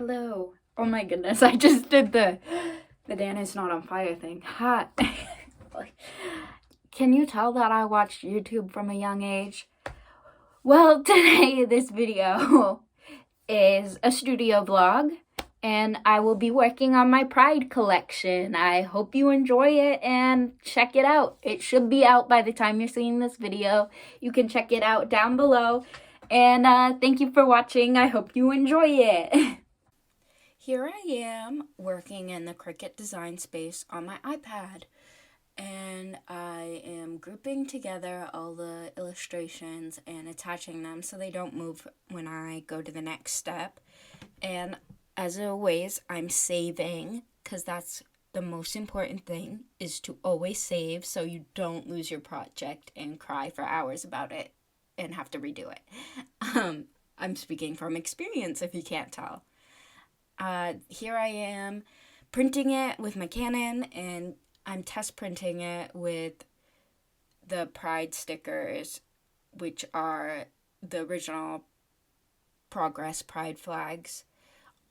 Hello. Oh my goodness, I just did the Dan is not on fire thing. Hot. Can you tell that I watched YouTube from a young age? Well, today this video is a studio vlog, and I will be working on my Pride collection. I hope you enjoy it and check it out. It should be out by the time you're seeing this video. You can check it out down below. And thank you for watching. I hope you enjoy it. Here I am working in the Cricut design space on my iPad, and I am grouping together all the illustrations and attaching them so they don't move when I go to the next step. And as always, I'm saving, because that's the most important thing, is to always save so you don't lose your project and cry for hours about it and have to redo it. I'm speaking from experience if you can't tell. Here I am printing it with my Canon, and I'm test printing it with the Pride stickers, which are the original Progress Pride flags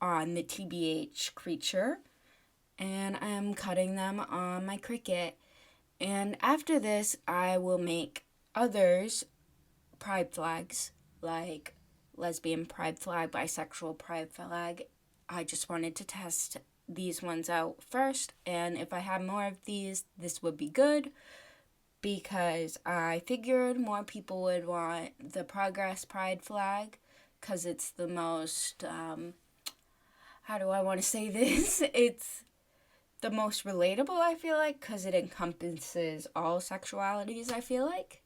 on the TBH creature, and I'm cutting them on my Cricut. And after this, I will make others Pride flags, like lesbian Pride flag, bisexual Pride flag. I just wanted to test these ones out first, and if I had more of these, this would be good, because I figured more people would want the Progress Pride flag, because it's the most, how do I want to say this? It's the most relatable, I feel like, because it encompasses all sexualities, I feel like.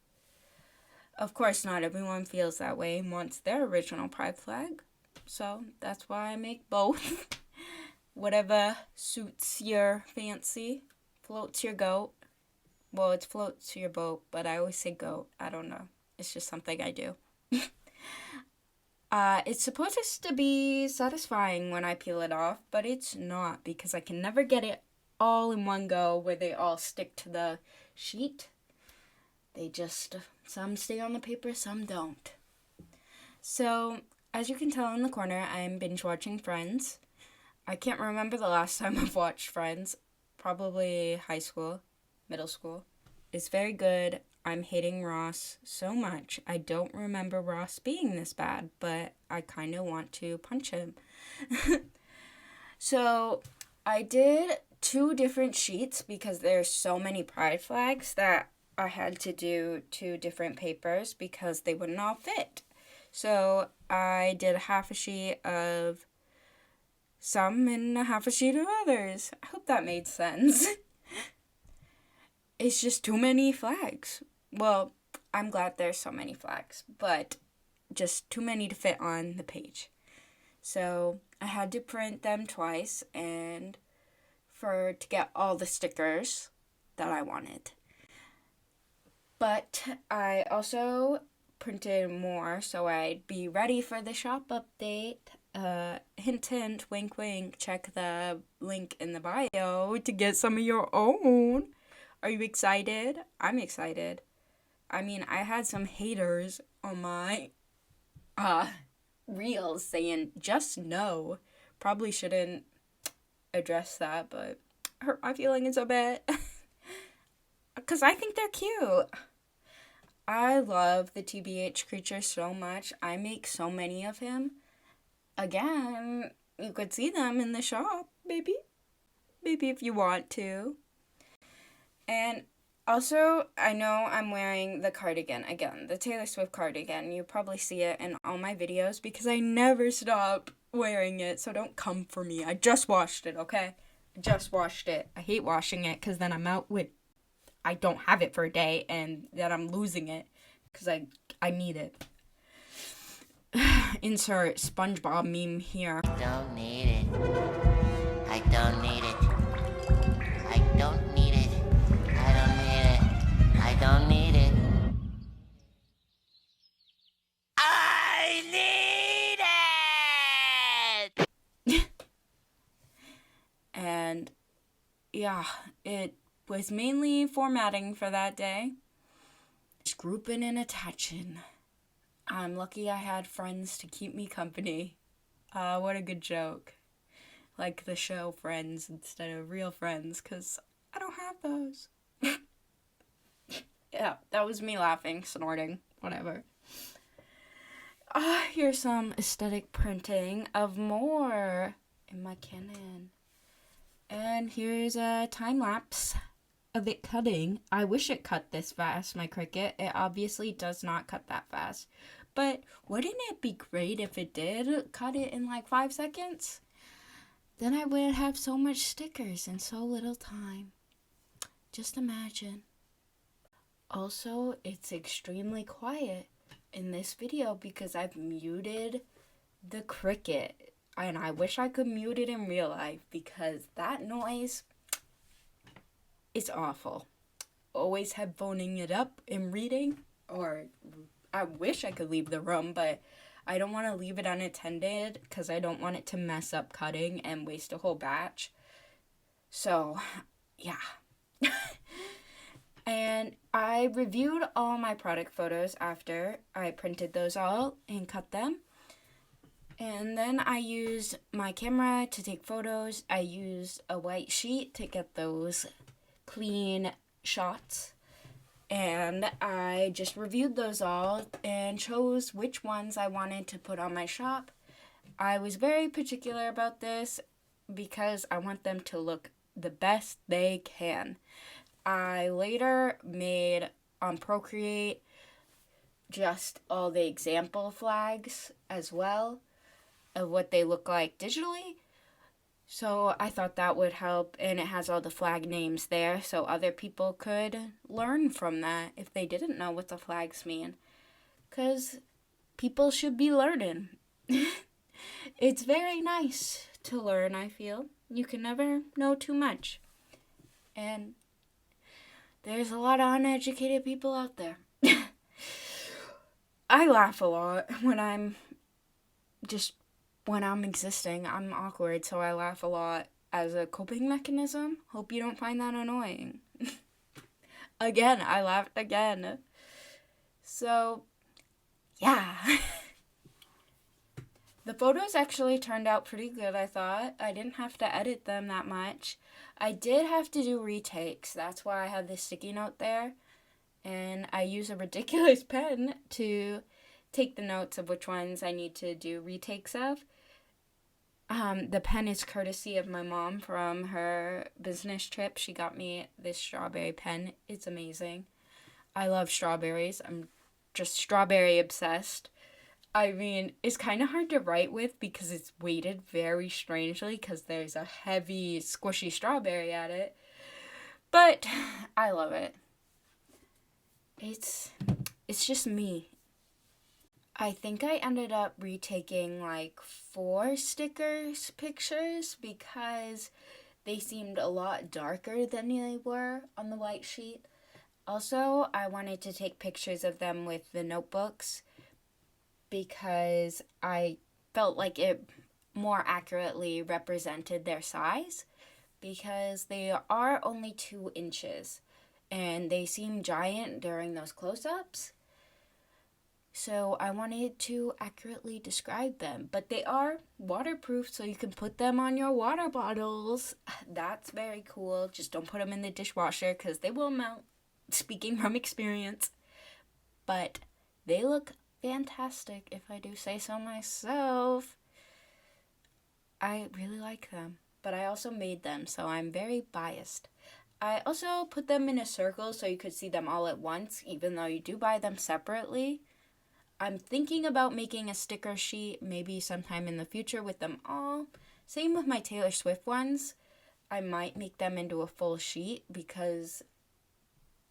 Of course, not everyone feels that way and wants their original Pride flag. So that's why I make both. Whatever suits your fancy. Floats your goat. Well, it floats your boat, but I always say goat. I don't know. It's just something I do. It's supposed to be satisfying when I peel it off, but it's not, because I can never get it all in one go where they all stick to the sheet. They just, some stay on the paper, some don't. So, as you can tell in the corner, I'm binge watching Friends. I can't remember the last time I've watched Friends. Probably high school, middle school. It's very good. I'm hating Ross so much. I don't remember Ross being this bad, but I kind of want to punch him. So, I did 2 different sheets because there's so many Pride flags that I had to do 2 different papers because they wouldn't all fit. So I did half a sheet of some and a half a sheet of others. I hope that made sense. It's just too many flags. Well, I'm glad there's so many flags, but just too many to fit on the page. So I had to print them twice and to get all the stickers that I wanted. But I also printed more so I'd be ready for the shop update. Hint, hint, wink, wink. Check the link in the bio to get some of your own. Are you excited? I'm excited. I mean, I had some haters on my reels saying just no. Probably shouldn't address that, but hurt my feelings a bit. Because I think they're cute. I love the TBH creature so much. I make so many of him. Again, you could see them in the shop, maybe. Maybe if you want to. And also, I know I'm wearing the cardigan again, the Taylor Swift cardigan. You probably see it in all my videos because I never stop wearing it, so don't come for me. I just washed it, okay? I just washed it. I hate washing it because then I don't have it for a day, and then I'm losing it because I need it. Insert SpongeBob meme here. Don't need it. I don't need it. I don't need it. I don't need it. I don't need it. I need it! And yeah, it was mainly formatting for that day. Just grouping and attaching. I'm lucky I had friends to keep me company. What a good joke. like the show Friends instead of real friends, because I don't have those. Yeah, that was me laughing, snorting, whatever. Here's some aesthetic printing of more in my Canon. And here's a time lapse of it cutting. I wish it cut this fast, my Cricut. It obviously does not cut that fast. But wouldn't it be great if it did cut it in like 5 seconds? Then I would have so much stickers in so little time. Just imagine. Also, it's extremely quiet in this video because I've muted the Cricut. And I wish I could mute it in real life because that noise is awful. Always headphoning it up and reading, or I wish I could leave the room, but I don't want to leave it unattended because I don't want it to mess up cutting and waste a whole batch. So, yeah. And I reviewed all my product photos after I printed those all and cut them. And then I used my camera to take photos. I used a white sheet to get those clean shots. And I just reviewed those all and chose which ones I wanted to put on my shop. I was very particular about this because I want them to look the best they can. I later made on Procreate just all the example flags as well of what they look like digitally. So I thought that would help, and it has all the flag names there so other people could learn from that if they didn't know what the flags mean. Because people should be learning. It's very nice to learn, I feel. You can never know too much. And there's a lot of uneducated people out there. I laugh a lot when I'm existing. I'm awkward, so I laugh a lot as a coping mechanism. Hope you don't find that annoying. Again, I laughed again. So, yeah. The photos actually turned out pretty good, I thought. I didn't have to edit them that much. I did have to do retakes. That's why I had this sticky note there. And I use a ridiculous pen to take the notes of which ones I need to do retakes of. The pen is courtesy of my mom from her business trip. She got me this strawberry pen. It's amazing. I love strawberries. I'm just strawberry obsessed. I mean, it's kind of hard to write with because it's weighted very strangely because there's a heavy, squishy strawberry at it. But I love it. It's just me. I think I ended up retaking like 4 stickers pictures because they seemed a lot darker than they were on the white sheet. Also, I wanted to take pictures of them with the notebooks because I felt like it more accurately represented their size because they are only 2 inches and they seem giant during those close-ups. So I wanted to accurately describe them, but they are waterproof so you can put them on your water bottles. That's very cool. Just don't put them in the dishwasher because they will melt, speaking from experience. But they look fantastic, if I do say so myself. I really like them, but I also made them, so I'm very biased. I also put them in a circle so you could see them all at once, even though you do buy them separately. I'm thinking about making a sticker sheet maybe sometime in the future with them all. Same with my Taylor Swift ones. I might make them into a full sheet because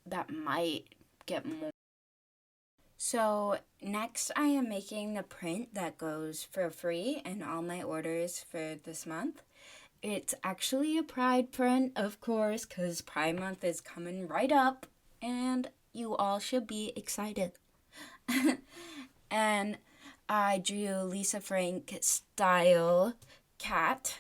that might get more. So next I am making the print that goes for free in all my orders for this month. It's actually a Pride print, of course, because Pride Month is coming right up and you all should be excited. And I drew Lisa Frank style cat.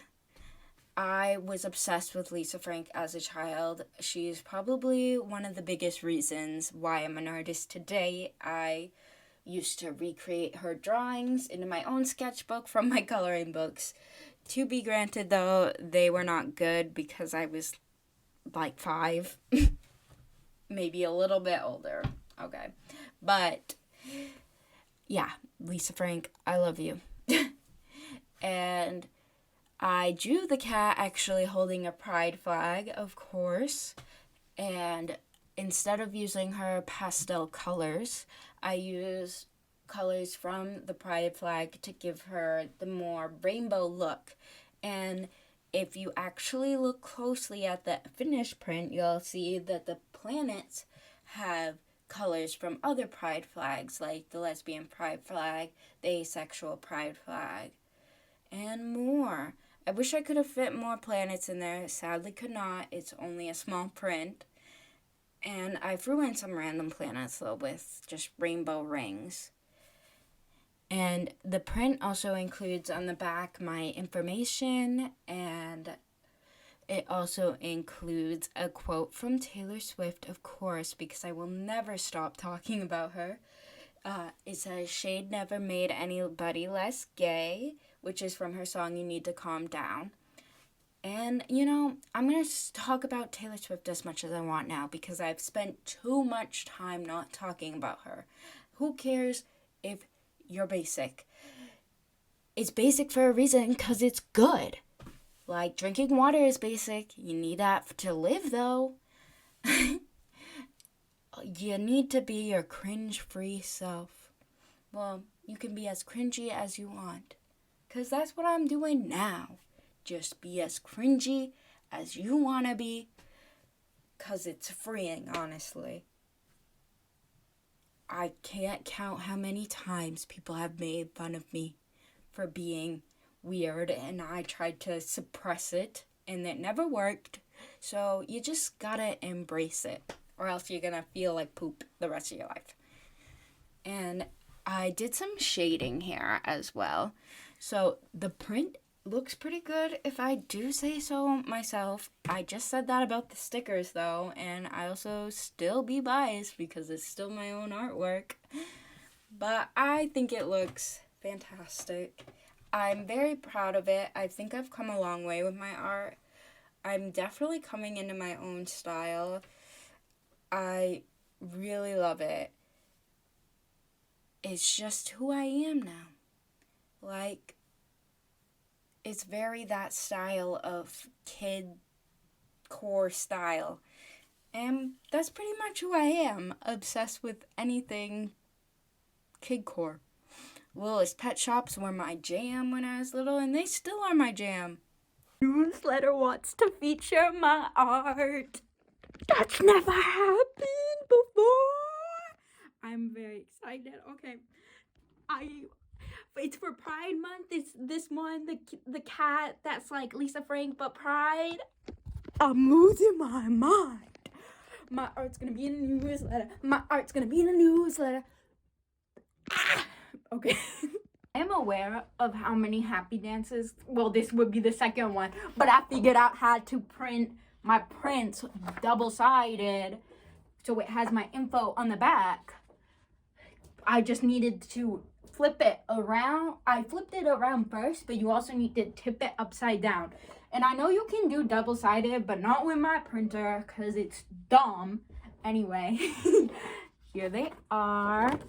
I was obsessed with Lisa Frank as a child. She's probably one of the biggest reasons why I'm an artist today. I used to recreate her drawings into my own sketchbook from my coloring books To be granted, though, they were not good because I was like 5. Maybe a little bit older. Okay. But, yeah, Lisa Frank, I love you. And I drew the cat actually holding a pride flag, of course. And instead of using her pastel colors, I used colors from the pride flag to give her the more rainbow look. And if you actually look closely at the finished print, you'll see that the planets have colors from other pride flags, like the lesbian pride flag, the asexual pride flag, and more. I wish I could have fit more planets in there. Sadly could not. It's only a small print. And I threw in some random planets, though, with just rainbow rings. And the print also includes on the back my information, and it also includes a quote from Taylor Swift, of course, because I will never stop talking about her. It says, "Shade never made anybody less gay," which is from her song, "You Need to Calm Down." And, you know, I'm going to talk about Taylor Swift as much as I want now because I've spent too much time not talking about her. Who cares if you're basic? It's basic for a reason because it's good. Like, drinking water is basic. You need that to live, though. You need to be your cringe-free self. Well, you can be as cringy as you want. Because that's what I'm doing now. Just be as cringy as you want to be. Because it's freeing, honestly. I can't count how many times people have made fun of me for being weird. And I tried to suppress it. And it never worked. So you just gotta embrace it. Or else you're gonna feel like poop the rest of your life. And I did some shading here as well. So the print looks pretty good if I do say so myself. I just said that about the stickers though, and I also still be biased because it's still my own artwork. But I think it looks fantastic. I'm very proud of it. I think I've come a long way with my art. I'm definitely coming into my own style. I really love it. It's just who I am now. Like, it's very that style of kid core style. And that's pretty much who I am. Obsessed with anything kid core. Little's Pet Shops were my jam when I was little, and they still are my jam. Newsletter wants to feature my art. That's never happened before. I'm very excited. Okay. It's for Pride Month. It's this one, the cat that's like Lisa Frank, but Pride. I'm losing my mind. My art's gonna be in a newsletter. My art's gonna be in a newsletter. Okay. I am aware of how many happy dances. Well, this would be the second one, but I figured out how to print my prints double-sided so it has my info on the back. I just needed to flip it around. I flipped it around first, but you also need to tip it upside down. And I know you can do double-sided, but not with my printer because it's dumb. Anyway, here they are.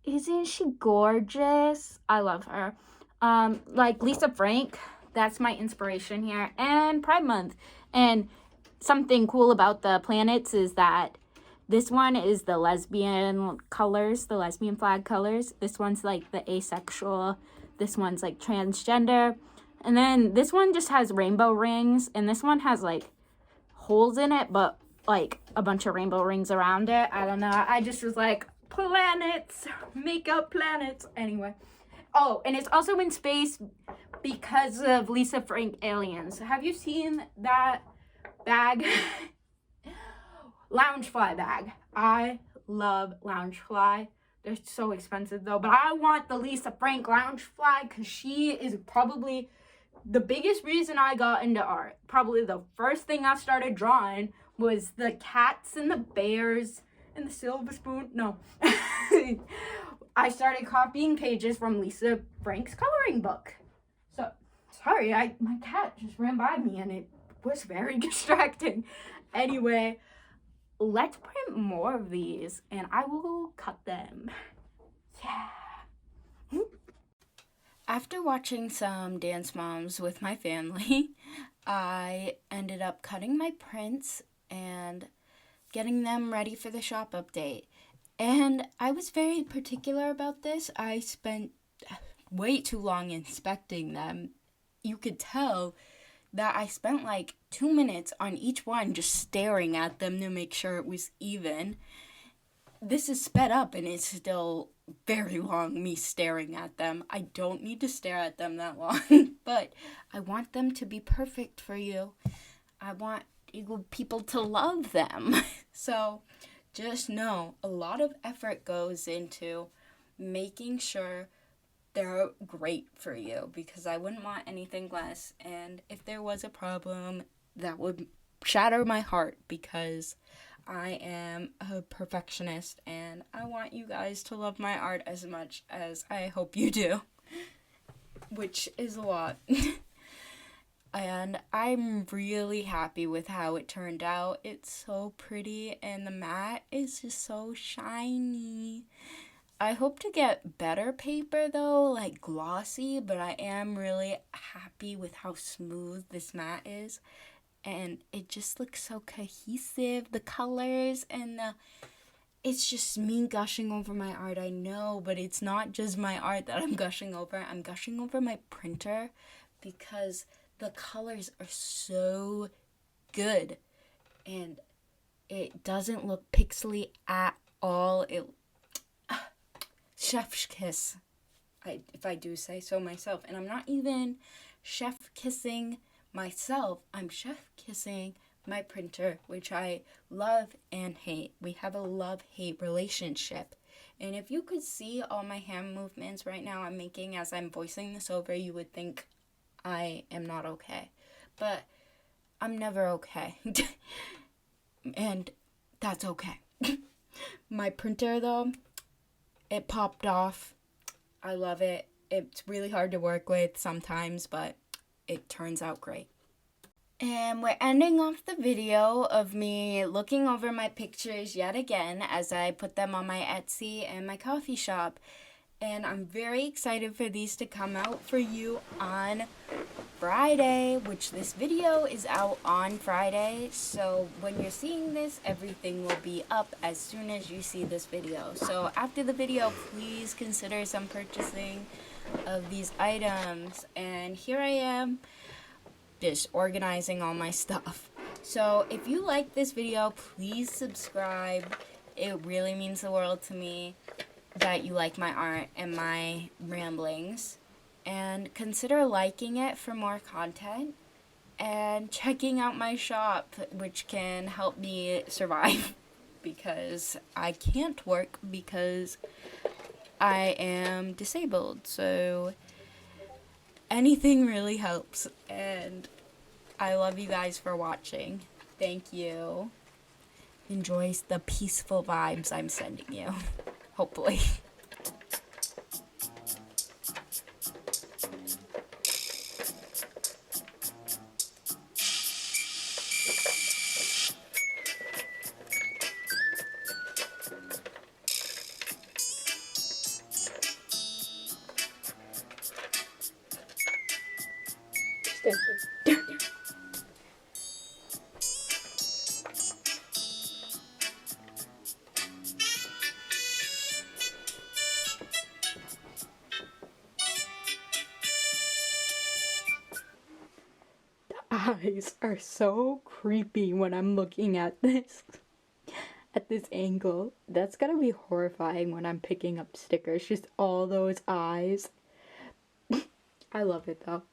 Isn't she gorgeous? I love her. Like Lisa Frank, that's my inspiration here. And Pride Month. And something cool about the planets is that this one is the lesbian colors, the lesbian flag colors. This one's like the asexual. This one's like transgender. And then this one just has rainbow rings. And this one has like holes in it, but like a bunch of rainbow rings around it. I don't know. I just was like, planets, make up planets. Anyway. Oh, and it's also in space because of Lisa Frank aliens. Have you seen that bag? Loungefly bag. I love Loungefly. They're so expensive though, but I want the Lisa Frank Loungefly because she is probably the biggest reason I got into art. Probably the first thing I started drawing was the cats and the bears and the silver spoon. No. I started copying pages from Lisa Frank's coloring book. So, sorry, my cat just ran by me and it was very distracting. Anyway, let's print more of these and I will cut them. Yeah. After watching some Dance Moms with my family, I ended up cutting my prints and getting them ready for the shop update. And I was very particular about this. I spent way too long inspecting them. You could tell that I spent like 2 minutes on each one just staring at them to make sure it was even. This is sped up and it's still very long, me staring at them. I don't need to stare at them that long, but I want them to be perfect for you. I want people to love them. So just know a lot of effort goes into making sure they're great for you, because I wouldn't want anything less. And if there was a problem, that would shatter my heart, because I am a perfectionist and I want you guys to love my art as much as I hope you do, which is a lot. And I'm really happy with how it turned out. It's so pretty and the mat is just so shiny. I hope to get better paper though, like glossy, but I am really happy with how smooth this mat is. And it just looks so cohesive, the colors and it's just me gushing over my art, I know, but it's not just my art that I'm gushing over. I'm gushing over my printer because the colors are so good and it doesn't look pixely at all. Chef's kiss, if I do say so myself. And I'm not even chef kissing myself, I'm chef kissing my printer, which I love and hate. We have a love-hate relationship. And if you could see all my hand movements right now I'm making as I'm voicing this over, you would think I am not okay. But I'm never okay. And that's okay. My printer though, it popped off. I love it. It's really hard to work with sometimes, but it turns out great. And we're ending off the video of me looking over my pictures yet again as I put them on my Etsy and my coffee shop. And I'm very excited for these to come out for you on Friday, which this video is out on Friday. So when you're seeing this, everything will be up as soon as you see this video. So after the video, please consider some purchasing of these items. And here I am, just organizing all my stuff. So if you like this video, please subscribe. It really means the world to me that you like my art and my ramblings. And consider liking it for more content and checking out my shop, which can help me survive because I can't work because I am disabled. So anything really helps, and I love you guys for watching. Thank you. Enjoy the peaceful vibes I'm sending you. Hopefully. Eyes are so creepy when I'm looking at this angle. That's gonna be horrifying when I'm picking up stickers, just all those eyes. I love it though.